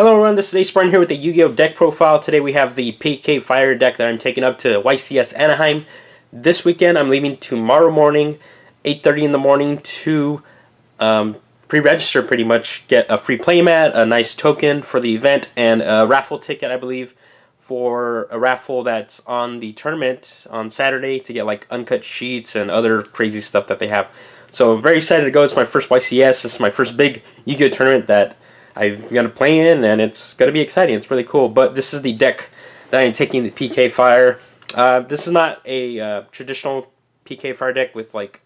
Hello everyone, this is Ace Brian here with the Yu-Gi-Oh! Deck profile. Today we have the PK Fire deck that I'm taking up to YCS Anaheim. This weekend I'm leaving tomorrow morning, 8:30 in the morning to pre-register pretty much, get a free playmat, a nice token for the event, and a raffle ticket I believe for a raffle that's on the tournament on Saturday to get like uncut sheets and other crazy stuff that they have. So I'm very excited to go. It's my first YCS. This is my first big Yu-Gi-Oh! Tournament that I'm going to play in, and it's going to be exciting. It's really cool. But this is the deck that I'm taking, the PK Fire. This is not a traditional PK Fire deck with like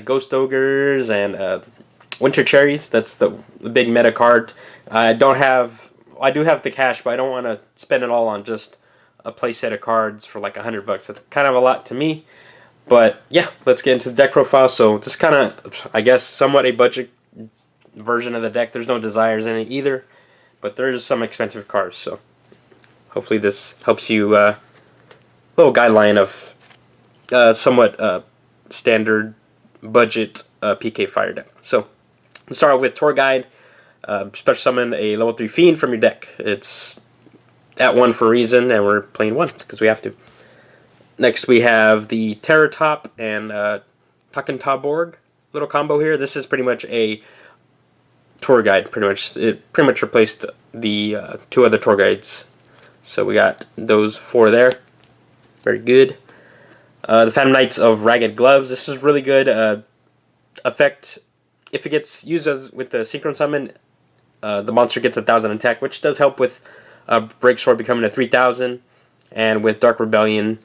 Ghost Ogres and Winter Cherries. That's the big meta card. I do have the cash, but I don't want to spend it all on just a play set of cards for like $100. That's kind of a lot to me. But yeah, let's get into the deck profile. So this kind of, I guess, somewhat a budget version of the deck. There's no desires in it either, but there's some expensive cards. So hopefully this helps you little guideline of somewhat standard budget PK Fire deck. So let's start off with Tour Guide. Special summon a level 3 Fiend from your deck. It's at 1 for a reason, and we're playing 1 because we have to. Next we have the Terror Top and Takken Taborg little combo here. This is pretty much a tour guide, pretty much. It pretty much replaced the 2 other tour guides. So we got those 4 there. Very good. The Phantom Knights of Ragged Gloves. This is really good. Effect, if it gets used as with the synchro summon, the monster gets 1,000 attack, which does help with Break Sword becoming a 3,000, and with Dark Rebellion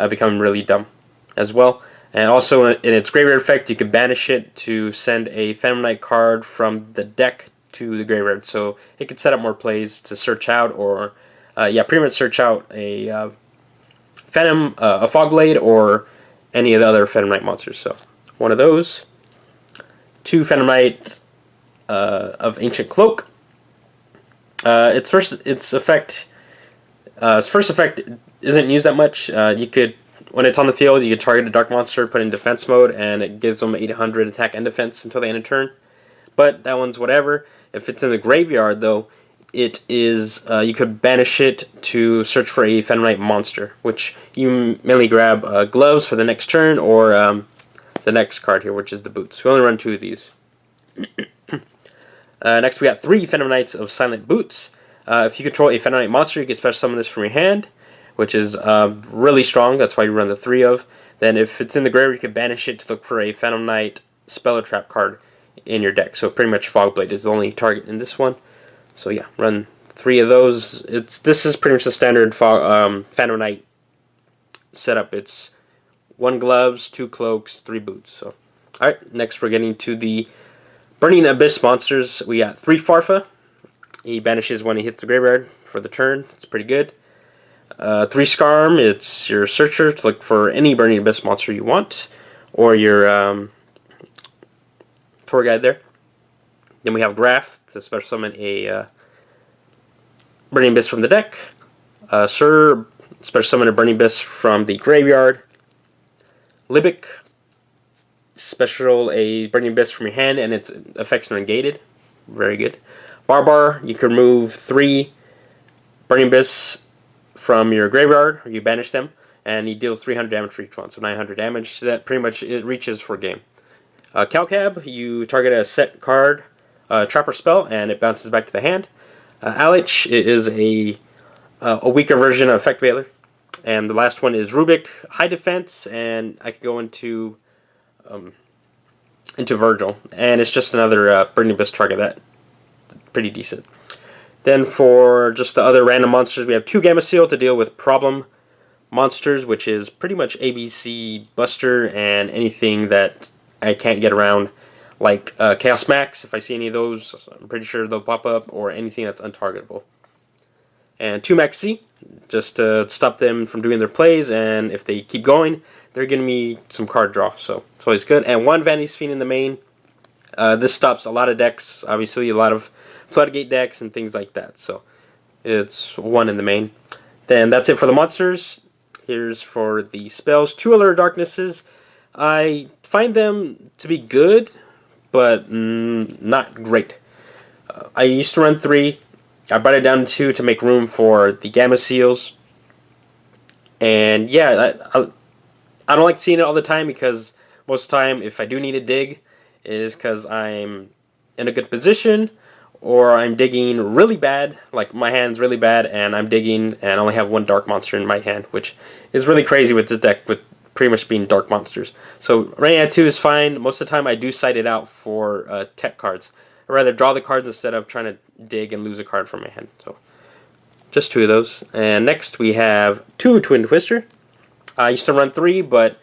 becoming really dumb as well. And also in its graveyard effect, you can banish it to send a Phantom Knight card from the deck to the graveyard. So it could set up more plays to search out, or pretty much search out a Phantom, a Fogblade, or any of the other Phantom Knight monsters. So one of those. 2 Phantom Knight of Ancient Cloak. Its first effect isn't used that much. You could, when it's on the field, you could target a dark monster, put it in defense mode, and it gives them 800 attack and defense until the end of turn. But that one's whatever. If it's in the graveyard, though, it is you could banish it to search for a Phantom Knight monster, which you mainly grab gloves for the next turn, or the next card here, which is the boots. We only run 2 of these. Next, we got 3 Phantom Knights of Silent Boots. If you control a Phantom Knight monster, you can special summon this from your hand, which is really strong. That's why you run the 3 of. Then if it's in the graveyard, you can banish it to look for a Phantom Knight Spell or Trap card in your deck. So pretty much Fogblade is the only target in this one. So yeah, run 3 of those. This is pretty much the standard Phantom Knight setup. It's 1 gloves, 2 cloaks, 3 boots. So alright, next we're getting to the Burning Abyss monsters. We got 3 Farfa. He banishes when he hits the graveyard for the turn. It's pretty good. 3 Skarm. It's your searcher to look for any Burning Abyss monster you want, or your tour guide there. Then we have Graph to special summon a Burning Abyss from the deck. Sir, special summon a Burning Abyss from the graveyard. Libic, special a Burning Abyss from your hand, and its effects are negated. Very good. Barbar, you can remove 3 Burning Abyss from your graveyard, or you banish them, and he deals 300 damage for each one, so 900 damage. So that pretty much it reaches for game. Calcab, you target a set card, trap or spell, and it bounces back to the hand. Alich is a weaker version of Effect Veiler. And the last one is Rubik, high defense, and I could go into Virgil, and it's just another Burning Abyss target. That pretty decent. Then for just the other random monsters, we have 2 Gamma Seal to deal with problem monsters, which is pretty much ABC Buster and anything that I can't get around, like Chaos Max. If I see any of those, I'm pretty sure they'll pop up, or anything that's untargetable. And 2 Max C, just to stop them from doing their plays, and if they keep going, they're giving me some card draw, so it's always good. And 1 Vanity's Fiend in the main. This stops a lot of decks, obviously a lot of Floodgate decks and things like that, so it's 1 in the main. Then that's it for the monsters. Here's for the spells. 2 Allure Darknesses. I find them to be good, but not great. I used to run 3. I brought it down to 2 to make room for the Gamma Seals. And yeah, I don't like seeing it all the time, because most of the time, if I do need a dig, it is because I'm in a good position, or I'm digging really bad, like my hand's really bad, and I'm digging and only have 1 dark monster in my hand, which is really crazy with this deck, with pretty much being dark monsters. So running at 2 is fine. Most of the time I do side it out for tech cards. I'd rather draw the cards instead of trying to dig and lose a card from my hand. So just 2 of those. And next we have 2 Twin Twister. I used to run 3, but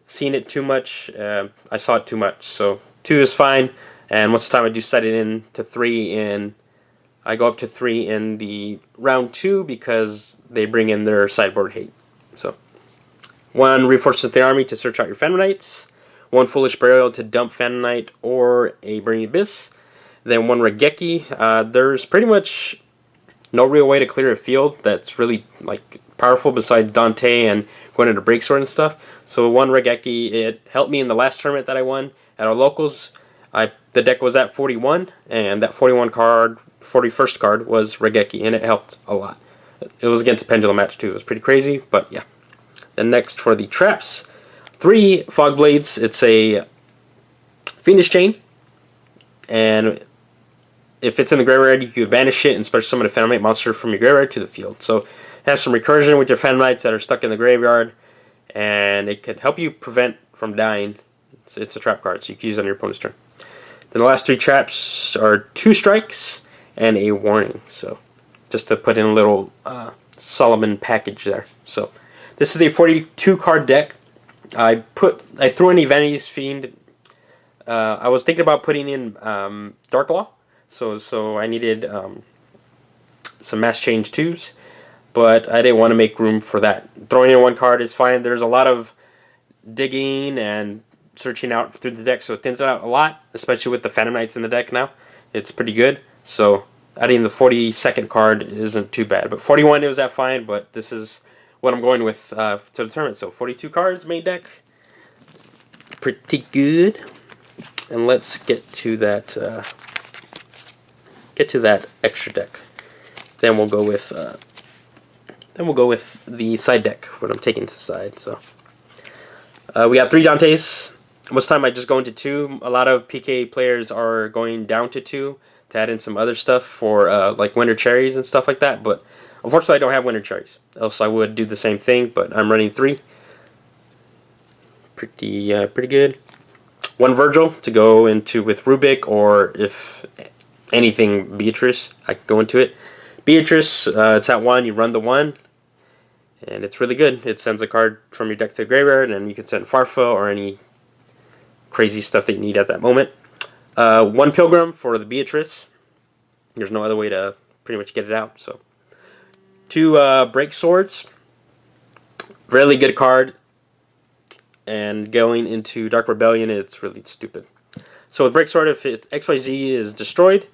seeing it too much, I saw it too much. So 2 is fine. And most of the time I do set it in to 3 in, I go up to 3 in the round 2, because they bring in their sideboard hate. So 1 Reinforcement of the Army to search out your Phantom Knights, 1 Foolish Burial to dump Phantom Knight or a Burning Abyss, then 1 Regeki. There's pretty much no real way to clear a field that's really like powerful besides Dante and going into Breaksword and stuff. So 1 Regeki, it helped me in the last tournament that I won at our locals. The deck was at 41, and that 41st card was Regeki, and it helped a lot. It was against a pendulum match too. It was pretty crazy, but yeah. Then next for the traps, 3 Fog Blades. It's a Fiendish Chain, and if it's in the graveyard, you can banish it and special summon a Phantom Knight monster from your graveyard to the field. So it has some recursion with your Phantom Knights that are stuck in the graveyard, and it can help you prevent from dying. It's a trap card, so you can use it on your opponent's turn. Then the last 3 traps are 2 strikes and a warning. So just to put in a little Solomon package there. So this is a 42 card deck. I threw in Vanity's Fiend. I was thinking about putting in Dark Law. So I needed some Mass Change 2s, but I didn't want to make room for that. Throwing in 1 card is fine. There's a lot of digging and searching out through the deck, so it thins out a lot, especially with the Phantom Knights in the deck now. It's pretty good. So adding the 42nd card isn't too bad. But 41, it was that fine, but this is what I'm going with to the tournament. So 42 cards, main deck. Pretty good. And let's get to that extra deck. Then we'll go with the side deck, what I'm taking to the side. So we got 3 Dantes. Most of the time I just go into 2. A lot of PK players are going down to 2 to add in some other stuff for like Winter Cherries and stuff like that. But unfortunately I don't have Winter Cherries. Else I would do the same thing, but I'm running 3. Pretty good. 1 Virgil to go into with Rubik, or if anything Beatrice, I can go into it. Beatrice, it's at 1, you run the 1. And it's really good. It sends a card from your deck to the graveyard, and you can send Farfa or any crazy stuff that you need at that moment. 1 Pilgrim for the Beatrice. There's no other way to pretty much get it out. So 2 Break Swords. Really good card. And going into Dark Rebellion, it's really stupid. So with Break Sword, if XYZ is destroyed,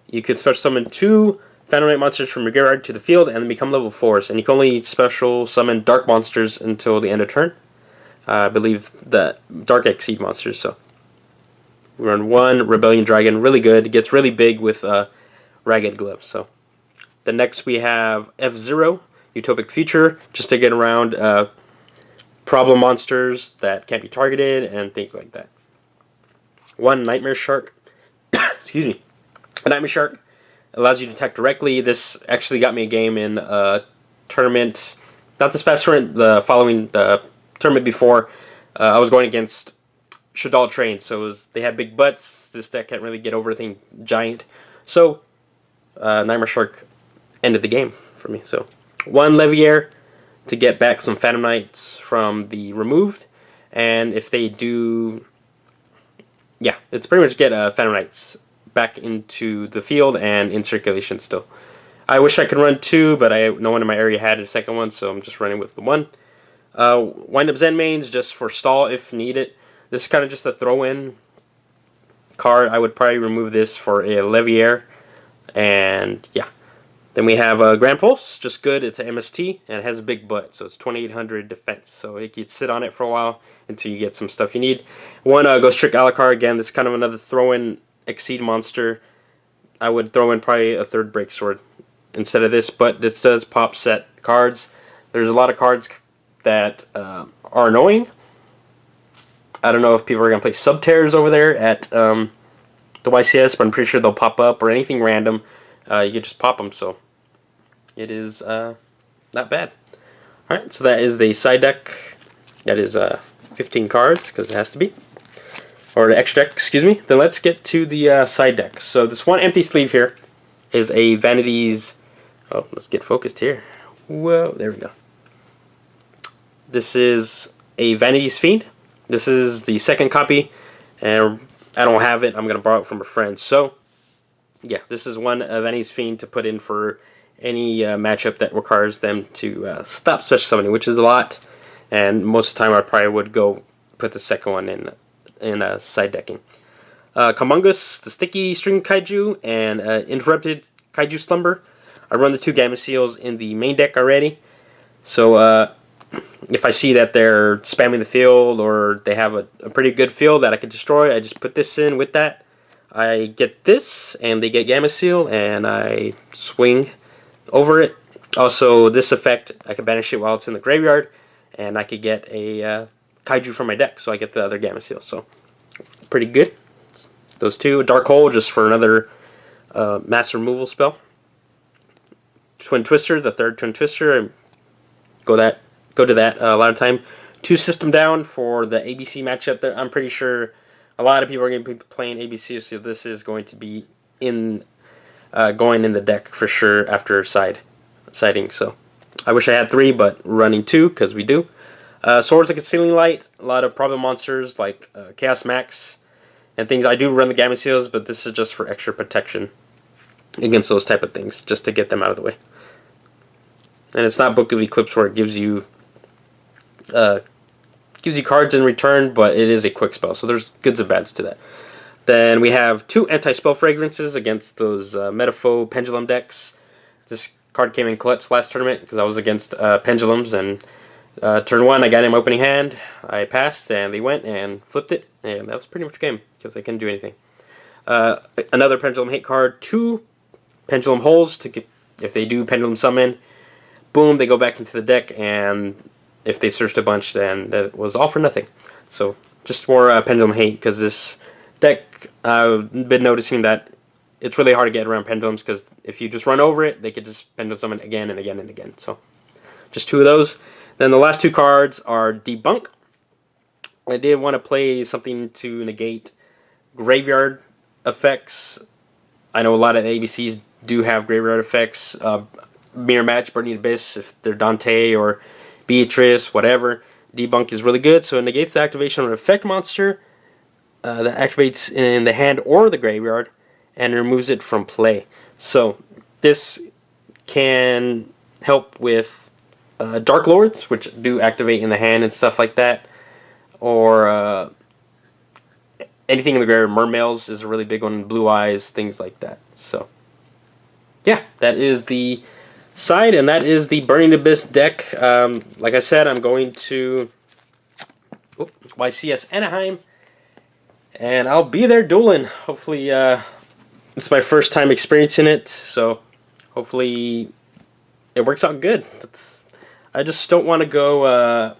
you could special summon 2 Phantom Knight monsters from your graveyard to the field and then become level 4s. And you can only special summon dark monsters until the end of turn. I believe that Dark Exceed monsters. So we run 1 Rebellion Dragon, really good. It gets really big with Ragged Gloves. So the next we have F-Zero, Utopic Future, just to get around problem monsters that can't be targeted and things like that. 1 Nightmare Shark. Excuse me. A Nightmare Shark allows you to attack directly. This actually got me a game in a tournament, not this past tournament, the following the tournament before. I was going against Shadal Train, so they had big butts. This deck can't really get over anything giant. So Nightmare Shark ended the game for me. So 1 Leviair to get back some Phantom Knights from the removed, and if they do, yeah, it's pretty much get Phantom Knights back into the field and in circulation still. I wish I could run 2, but no one in my area had a second one, so I'm just running with the 1. Wind Up Zen Mains just for stall if needed. This is kind of just a throw-in card. I would probably remove this for a Leviair, and yeah. Then we have Grand Pulse, just good. It's an MST, and it has a big butt, so it's 2800 defense. So you can sit on it for a while until you get some stuff you need. 1 Ghost Trick Alucard, again, this is kind of another throw-in Exceed monster. I would throw in probably a third break sword instead of this, but this does pop set cards. There's a lot of cards that are annoying. I don't know if people are going to play sub-tears over there at the YCS, but I'm pretty sure they'll pop up, or anything random. You can just pop them, so it is not bad. Alright, so that is the side deck. That is 15 cards, because it has to be. Or the extra deck, excuse me. Then let's get to the side deck. So this one empty sleeve here is a Vanity's... Oh, let's get focused here. Whoa, there we go. This is a Vanity's Fiend. This is the second copy, and I don't have it. I'm going to borrow it from a friend. So, yeah, this is one Vanity's Fiend to put in for any matchup that requires them to stop special summoning, which is a lot. And most of the time I probably would go put the second one in side decking. Kamungus, the Sticky String Kaiju, and Interrupted Kaiju Slumber. I run the 2 Gamma Seals in the main deck already. So if I see that they're spamming the field, or they have a pretty good field that I can destroy, I just put this in with that. I get this, and they get Gamma Seal, and I swing over it. Also, this effect, I can banish it while it's in the graveyard, and I could get a Kaiju from my deck, so I get the other Gamma Seal. So, pretty good. Those two. Dark Hole, just for another master removal spell. Twin Twister, the third Twin Twister. Go to that a lot of time. 2 System Down for the ABC matchup. That I'm pretty sure a lot of people are going to be playing ABC, so this is going to be going in the deck for sure after siding. So I wish I had 3, but running 2 because we do. Swords of Concealing Light. A lot of problem monsters like Chaos Max and things. I do run the Gamma Seals, but this is just for extra protection against those type of things, just to get them out of the way. And it's not Book of Eclipse where it gives you cards in return, but it is a quick spell, so there's goods and bads to that. Then we have 2 Anti-Spell Fragrances against those Metapho Pendulum decks. This card came in clutch last tournament because I was against Pendulums, and turn 1 I got him opening hand. I passed, and they went and flipped it, and that was pretty much the game because they couldn't do anything. Another Pendulum Hate card, 2 Pendulum Holes to get, if they do Pendulum Summon, boom, they go back into the deck, and if they searched a bunch, then that was all for nothing. So just more Pendulum Hate, because this deck, I've been noticing that it's really hard to get around Pendulums, because if you just run over it, they could just Pendulum Summon again and again and again. So just 2 of those. Then the last 2 cards are Debunk. I did want to play something to negate graveyard effects. I know a lot of ABCs do have graveyard effects. Mirror Match, Burning Abyss, if they're Dante or Beatrice, whatever. Debunk is really good, so it negates the activation of an effect monster that activates in the hand or the graveyard, and removes it from play. So this can help with Dark Lords, which do activate in the hand and stuff like that, or anything in the graveyard. Mermails is a really big one, Blue Eyes, things like that. So yeah, that is the side, and that is the Burning Abyss deck. Like I said, I'm going to YCS Anaheim, and I'll be there dueling. Hopefully, it's my first time experiencing it, so hopefully it works out good. I just don't want to go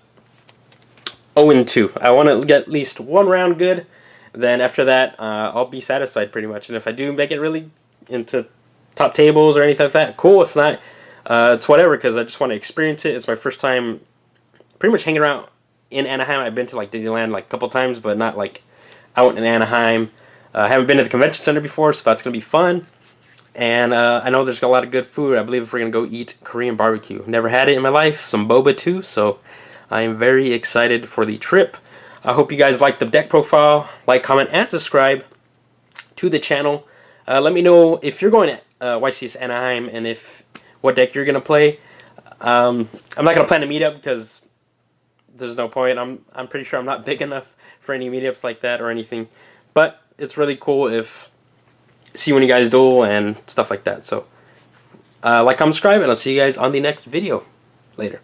0-2. I want to get at least 1 round good. Then after that, I'll be satisfied pretty much. And if I do make it really into top tables or anything like that, cool. If not, it's whatever, because I just want to experience it. It's my first time pretty much hanging around in Anaheim. I've been to like Disneyland like a couple times, but not like out in Anaheim. I haven't been to the convention center before, so that's going to be fun. And I know there's a lot of good food. I believe we're going to go eat Korean barbecue. Never had it in my life. Some boba too, so I am very excited for the trip. I hope you guys like the deck profile. Like, comment, and subscribe to the channel. Let me know if you're going to YCS Anaheim and what deck you're going to play. I'm not going to plan a meetup because there's no point. I'm pretty sure I'm not big enough for any meetups like that or anything. But it's really cool if see when you guys duel and stuff like that. So like, comment, subscribe, and I'll see you guys on the next video. Later.